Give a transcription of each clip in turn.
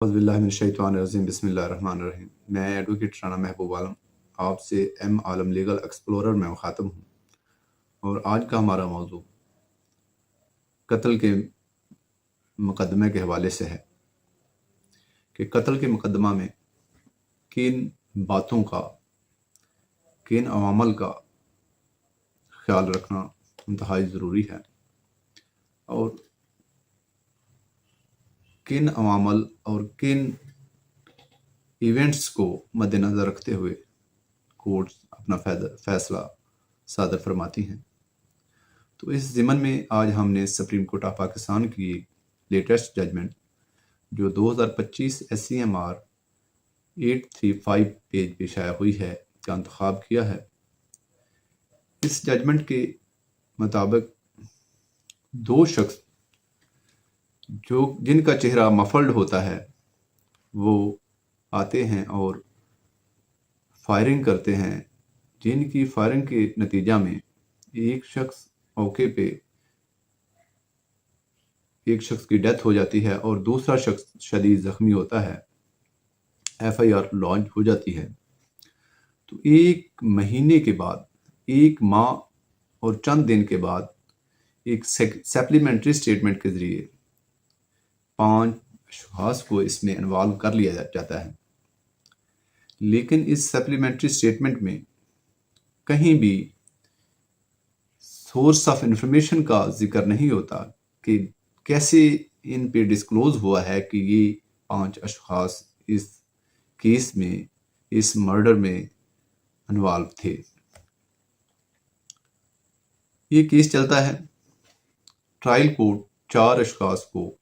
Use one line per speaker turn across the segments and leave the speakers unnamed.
औज़ुबिल्लाहिमिनश्शैतानिर्रजीम बिस्मिल्लाहिर्रहमानिर्रहीम। मैं एडवोकेट राना महबूब आलम आपसे एम आलम लीगल एक्सप्लोरर में मुखातब हूँ, और आज का हमारा मौजू कत्ल के मुकदमे के हवाले से है कि कत्ल के मुकदमा में किन बातों का, किन अवामल का ख्याल रखना इंतहाई ज़रूरी है, और किन अवामल और किन इवेंट्स को मद्देनज़र रखते हुए कोर्ट अपना फैसला सादर फरमाती हैं। तो इस ज़िमन में आज हमने सुप्रीम कोर्ट ऑफ पाकिस्तान की लेटेस्ट जजमेंट जो 2025 SCMR 835 पेज पे शाया हुई है का इंतखाब किया है। इस जजमेंट के मुताबिक दो शख्स जिनका चेहरा मफल्ड होता है वो आते हैं और फायरिंग करते हैं, जिनकी फायरिंग के नतीजा में एक शख्स मौके पे एक शख्स की डेथ हो जाती है और दूसरा शख्स शदीद ज़ख्मी होता है। FIR लॉन्च हो जाती है। तो एक महीने के बाद, एक माह और चंद दिन के बाद एक सप्लीमेंट्री स्टेटमेंट के ज़रिए 5 अशख़ास को इसमें इन्वॉल्व कर लिया जाता है। लेकिन इस सप्लीमेंट्री स्टेटमेंट में कहीं भी सोर्स ऑफ इंफॉर्मेशन का जिक्र नहीं होता कि कैसे इन पे डिस्क्लोज हुआ है कि ये 5 अशख़ास इस केस में, इस मर्डर में इन्वॉल्व थे। ये केस चलता है, ट्रायल कोर्ट 4 अशख़ास को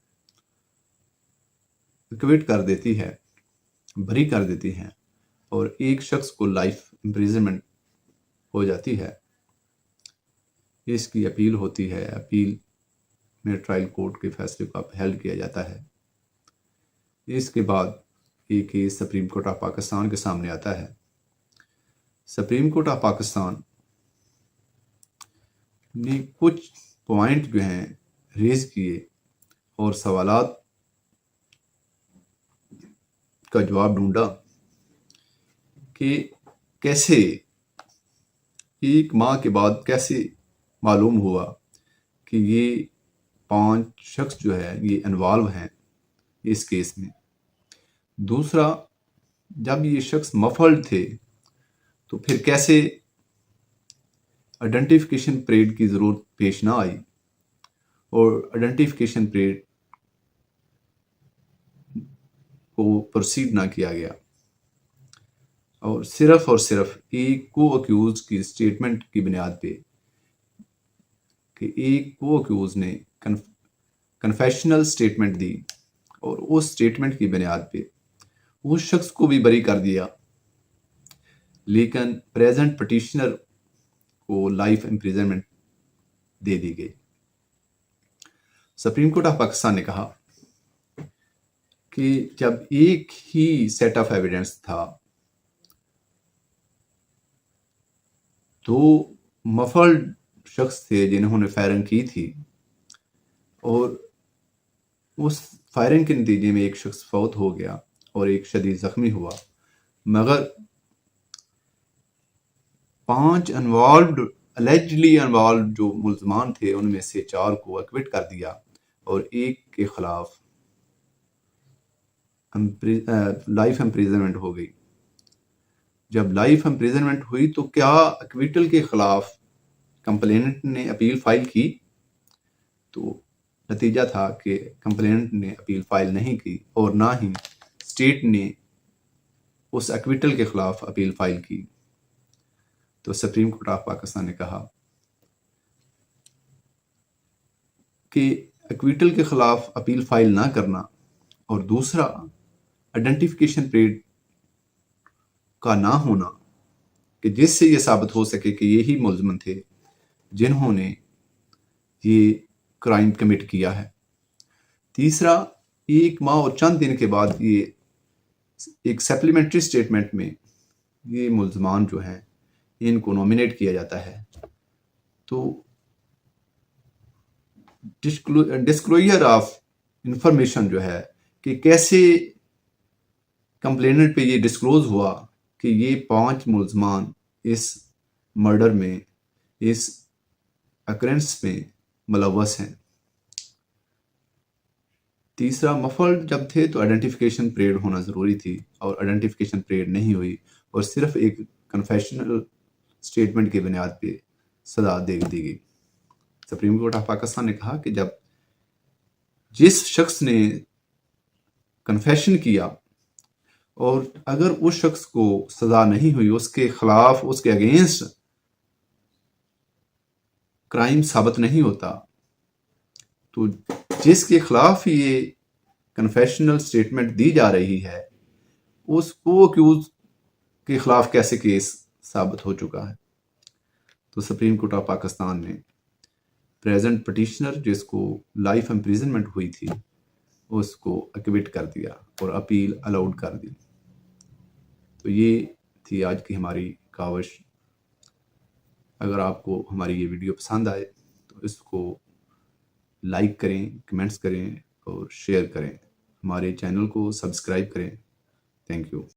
एक्विट कर देती है, बरी कर देती है, और एक शख्स को लाइफ इम्प्रिजनमेंट हो जाती है। इसकी अपील होती है, अपील में ट्रायल कोर्ट के फैसले को अपहेल्ड किया जाता है। इसके बाद ये case supreme court of Pakistan के सामने आता है। सुप्रीम कोर्ट ऑफ पाकिस्तान ने कुछ पॉइंट जो हैं रेज किए और सवालात का जवाब ढूंढा कि कैसे एक माह के बाद कैसे मालूम हुआ कि ये 5 शख्स जो है ये इन्वॉल्व हैं इस केस में। दूसरा, जब ये शख्स मफल्ड थे तो फिर कैसे आइडेंटिफिकेशन परेड की ज़रूरत पेश ना आई, और आइडेंटिफिकेशन परेड को प्रोसीड ना किया गया, और सिर्फ एक को अक्यूज की स्टेटमेंट की बुनियाद पे कि एक को अक्यूज ने कन्फेशनल स्टेटमेंट दी और उस स्टेटमेंट की बुनियाद पे उस शख्स को भी बरी कर दिया, लेकिन प्रेजेंट पिटिशनर को लाइफ इम्प्रिजनमेंट दे दी गई। सुप्रीम कोर्ट ऑफ पाकिस्तान ने कहा कि जब एक ही सेट ऑफ एविडेंस था, दो मफल्ड शख्स थे जिन्होंने फायरिंग की थी, और उस फायरिंग के नतीजे में एक शख्स फौत हो गया और एक शदीद ज़ख्मी हुआ, मगर 5 अलेजली इन्वॉल्व जो मुल्ज़मान थे उनमें से 4 को एक्विट कर दिया और एक के खिलाफ लाइफ इम्प्रिजनमेंट हो गई। जब लाइफ इम्प्रिजनमेंट हुई तो क्या एक्विटल के खिलाफ कंप्लेनेंट ने अपील फाइल की? तो नतीजा था कि कंप्लेनेंट ने अपील फाइल नहीं की और ना ही स्टेट ने उस एक्विटल के खिलाफ अपील फाइल की। तो सुप्रीम कोर्ट ऑफ पाकिस्तान ने कहा कि एक्विटल के खिलाफ अपील फाइल ना करना, और दूसरा आइडेंटिफिकेशन परेड का ना होना कि जिससे ये साबित हो सके कि यही मुल्ज़िम थे जिन्होंने ये क्राइम कमिट किया है। तीसरा, एक माह और चंद दिन के बाद ये एक सप्लीमेंट्री स्टेटमेंट में ये मुल्ज़मान जो हैं इनको नॉमिनेट किया जाता है। तो डिस्क्लोजर ऑफ इंफॉर्मेशन जो है कि कैसे کمپلیننٹ پہ یہ ڈسکلوز ہوا کہ یہ 5 ملزمان اس مرڈر میں، اس اکرنس میں ملوث ہیں۔ تیسرا، مفلڈ جب تھے تو آئیڈینٹیفیکیشن پریڈ ہونا ضروری تھی، اور آئیڈینٹیفیکیشن پریڈ نہیں ہوئی، اور صرف ایک کنفیشنل اسٹیٹمنٹ کی بنیاد پہ سزا دے دی گئی۔ سپریم کورٹ آف پاکستان نے کہا کہ جب جس شخص نے کنفیشن کیا اور اگر اس شخص کو سزا نہیں ہوئی، اس کے خلاف، اس کے اگینسٹ کرائم ثابت نہیں ہوتا، تو جس کے خلاف یہ کنفیشنل سٹیٹمنٹ دی جا رہی ہے اس کو اکیوز کے خلاف کیسے کیس ثابت ہو چکا ہے؟ تو سپریم کورٹ آف پاکستان نے پریزنٹ پٹیشنر جس کو لائف امپریزنمنٹ ہوئی تھی اس کو ایکویٹ کر دیا اور اپیل الاؤڈ کر دی۔ تو یہ تھی آج کی ہماری کاوش۔ اگر آپ کو ہماری یہ ویڈیو پسند آئے تو اس کو لائک کریں، کمنٹس کریں اور شیئر کریں۔ ہمارے چینل کو سبسکرائب کریں۔ Thank you.